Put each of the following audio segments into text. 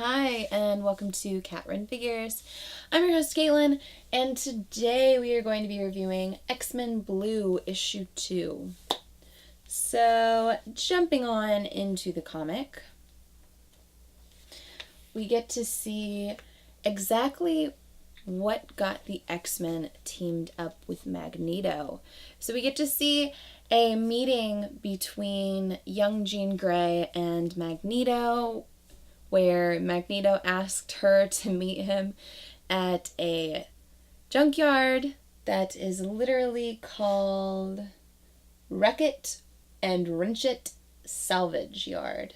Hi, and welcome to Cat Run Figures. I'm your host, Caitlin, and today we are going to be reviewing X-Men Blue issue 2. So, jumping on into the comic, we get to see exactly what got the X-Men teamed up with Magneto. So we get to see a meeting between young Jean Grey and Magneto, where Magneto asked her to meet him at a junkyard that is literally called Wreck-It and Wrench-It Salvage Yard.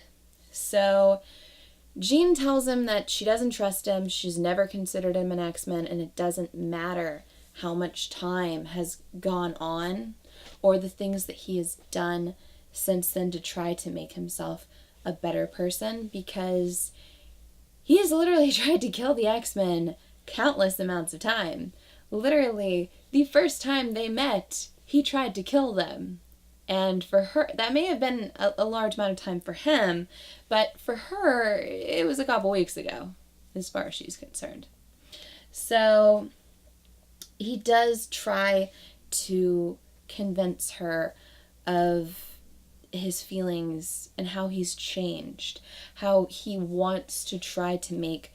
So Jean tells him that she doesn't trust him, she's never considered him an X-Men, and it doesn't matter how much time has gone on or the things that he has done since then to try to make himself a better person, because he has literally tried to kill the X-Men countless amounts of time. Literally, the first time they met, he tried to kill them. And for her, that may have been a large amount of time for him, but for her, it was a couple weeks ago, as far as she's concerned. So he does try to convince her of his feelings and how he's changed, how he wants to try to make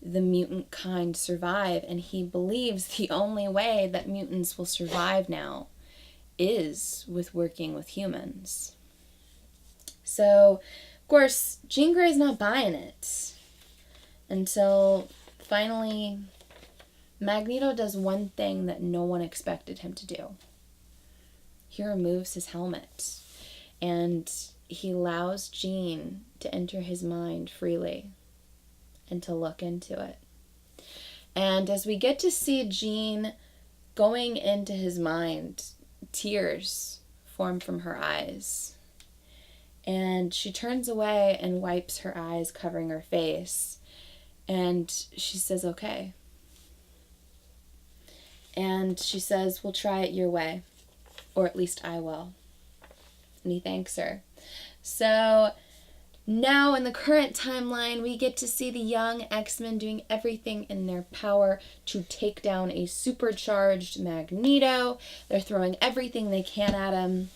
the mutant kind survive, and he believes the only way that mutants will survive now is with working with humans. So, of course, Jean Grey's not buying it until finally Magneto does one thing that no one expected him to do. He removes his helmet, and he allows Jean to enter his mind freely and to look into it. And as we get to see Jean going into his mind, tears form from her eyes. And she turns away and wipes her eyes, covering her face. And she says, okay. And she says, we'll try it your way. Or at least I will. And he thanks her. So now in the current timeline, we get to see the young X-Men doing everything in their power to take down a supercharged Magneto. They're throwing everything they can at him.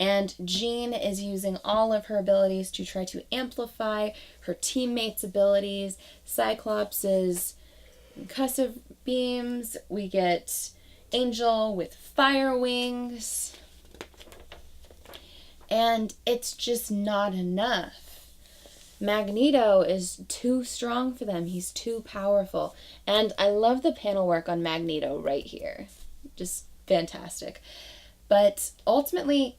And Jean is using all of her abilities to try to amplify her teammates' abilities. Cyclops' concussive beams. We get Angel with fire wings. And it's just not enough. Magneto is too strong for them. He's too powerful. And I love the panel work on Magneto right here. Just fantastic. But ultimately,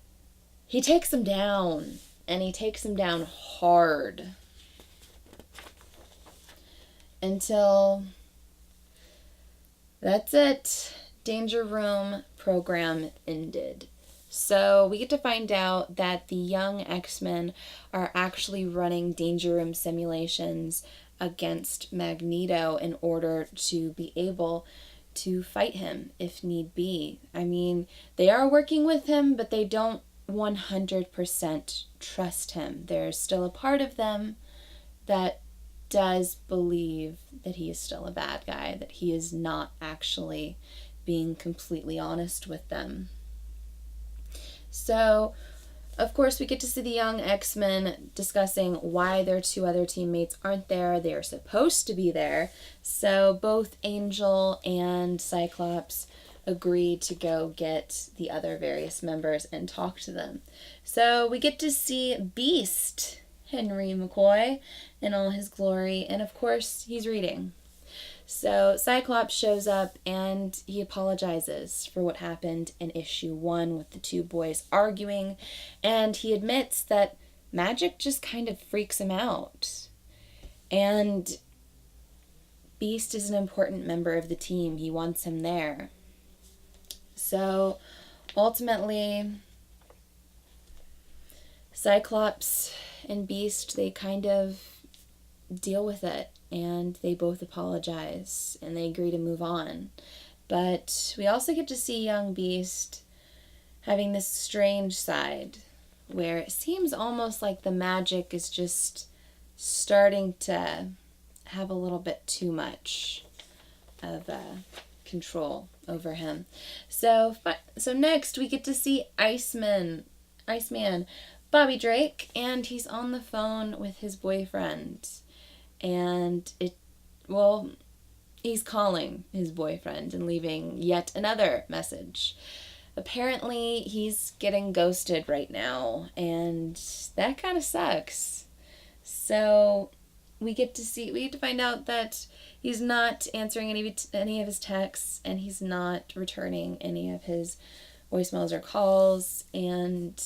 he takes them down. And he takes them down hard. Until that's it. Danger Room program ended. So we get to find out that the young X-Men are actually running Danger Room simulations against Magneto in order to be able to fight him if need be. I mean, they are working with him, but they don't 100% trust him. There's still a part of them that does believe that he is still a bad guy, that he is not actually being completely honest with them. So, of course, we get to see the young X-Men discussing why their two other teammates aren't there. They are supposed to be there. So both Angel and Cyclops agree to go get the other various members and talk to them. So we get to see Beast, Henry McCoy, in all his glory. And of course, he's reading. So Cyclops shows up and he apologizes for what happened in issue 1 with the two boys arguing, and he admits that magic just kind of freaks him out. And Beast is an important member of the team. He wants him there. So ultimately, Cyclops and Beast, they kind of deal with it. And they both apologize, and they agree to move on. But we also get to see young Beast having this strange side, where it seems almost like the magic is just starting to have a little bit too much of control over him. So next we get to see Iceman Bobby Drake, and he's on the phone with his boyfriend. And he's calling his boyfriend and leaving yet another message. Apparently, he's getting ghosted right now, and that kind of sucks. So we get to find out that he's not answering any of his texts, and he's not returning any of his voicemails or calls, and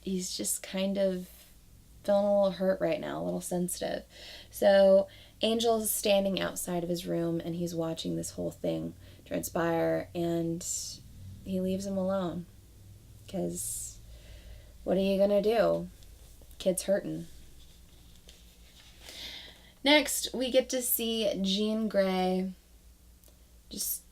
he's just kind of feeling a little hurt right now, a little sensitive. So Angel's standing outside of his room, and he's watching this whole thing transpire, and he leaves him alone. Because what are you going to do? Kid's hurting. Next, we get to see Jean Grey just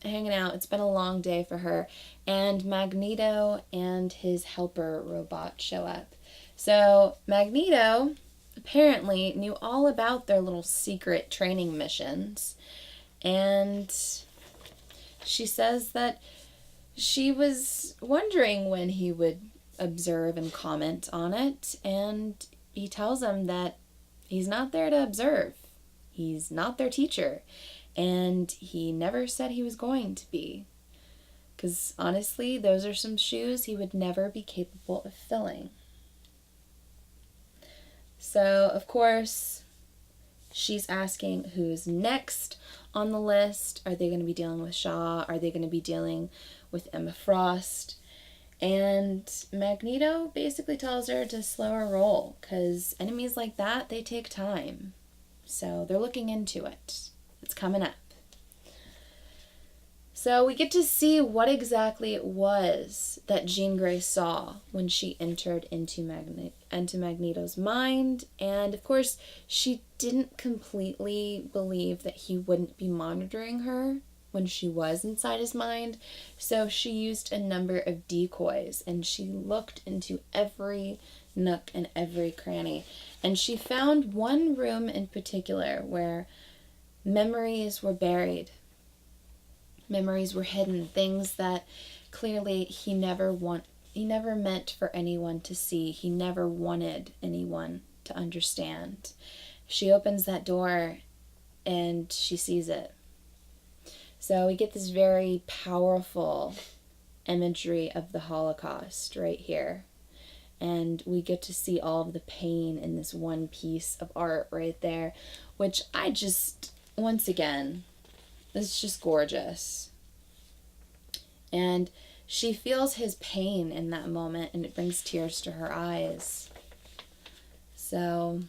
hanging out. It's been a long day for her. And Magneto and his helper robot show up. So Magneto apparently knew all about their little secret training missions. And she says that she was wondering when he would observe and comment on it. And he tells him that he's not there to observe. He's not their teacher. And he never said he was going to be. Because honestly, those are some shoes he would never be capable of filling. So, of course, she's asking who's next on the list. Are they going to be dealing with Shaw? Are they going to be dealing with Emma Frost? And Magneto basically tells her to slow her roll, because enemies like that, they take time. So they're looking into it. It's coming up. So we get to see what exactly it was that Jean Grey saw when she entered into Magneto's mind. And of course, she didn't completely believe that he wouldn't be monitoring her when she was inside his mind. So she used a number of decoys, and she looked into every nook and every cranny. And she found one room in particular where memories were buried. Memories were hidden, things that clearly he never meant for anyone to see. He never wanted anyone to understand. She opens that door and she sees it. So we get this very powerful imagery of the Holocaust right here. And we get to see all of the pain in this one piece of art right there, which I just, once again, it's just gorgeous. And she feels his pain in that moment, and it brings tears to her eyes. So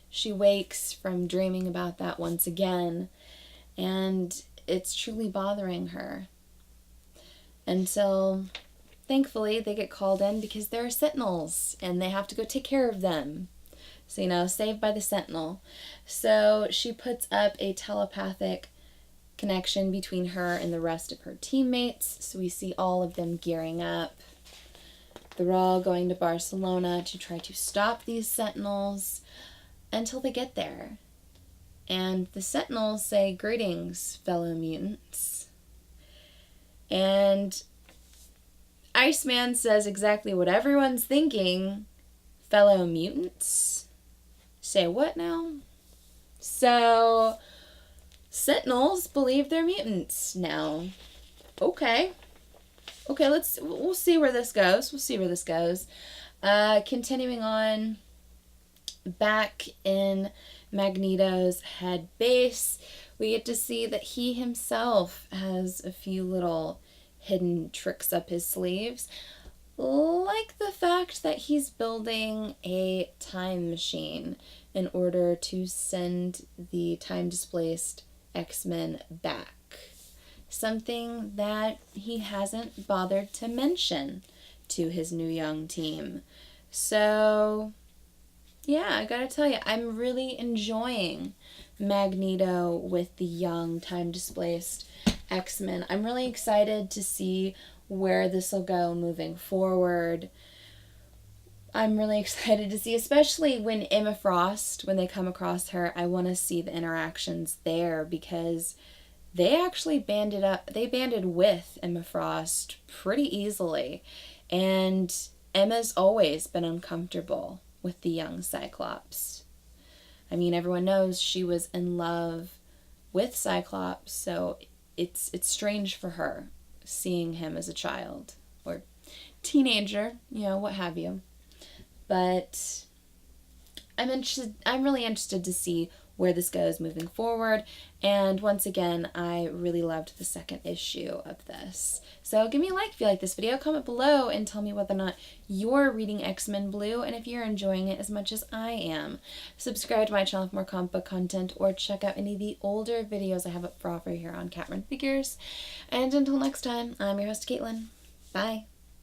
she wakes from dreaming about that once again, and it's truly bothering her. Until, thankfully, they get called in because there are sentinels, and they have to go take care of them. So, saved by the sentinel. So she puts up a telepathic connection between her and the rest of her teammates. So we see all of them gearing up. They're all going to Barcelona to try to stop these sentinels until they get there. And the sentinels say, "Greetings, fellow mutants." And Iceman says exactly what everyone's thinking. Fellow mutants? Say what now? So, sentinels believe they're mutants now. Okay, we'll see where this goes. Continuing on, back in Magneto's head base, we get to see that he himself has a few little hidden tricks up his sleeves. Like the fact that he's building a time machine in order to send the time-displaced X-Men back. Something that he hasn't bothered to mention to his new young team. So, yeah, I gotta tell you, I'm really enjoying Magneto with the young time-displaced X-Men. I'm really excited to see where this will go moving forward. I'm really excited to see, especially when Emma Frost, when they come across her, I want to see the interactions there because they actually banded with Emma Frost pretty easily. And Emma's always been uncomfortable with the young Cyclops. I mean, everyone knows she was in love with Cyclops, so it's strange for her seeing him as a child or teenager, what have you. But I'm really interested to see where this goes moving forward. And once again, I really loved the second issue of this. So give me a like if you like this video, comment below and tell me whether or not you're reading X-Men Blue and if you're enjoying it as much as I am. Subscribe to my channel for more comic book content or check out any of the older videos I have up for offer here on Cat Run Figures. And until next time, I'm your host, Caitlin. Bye.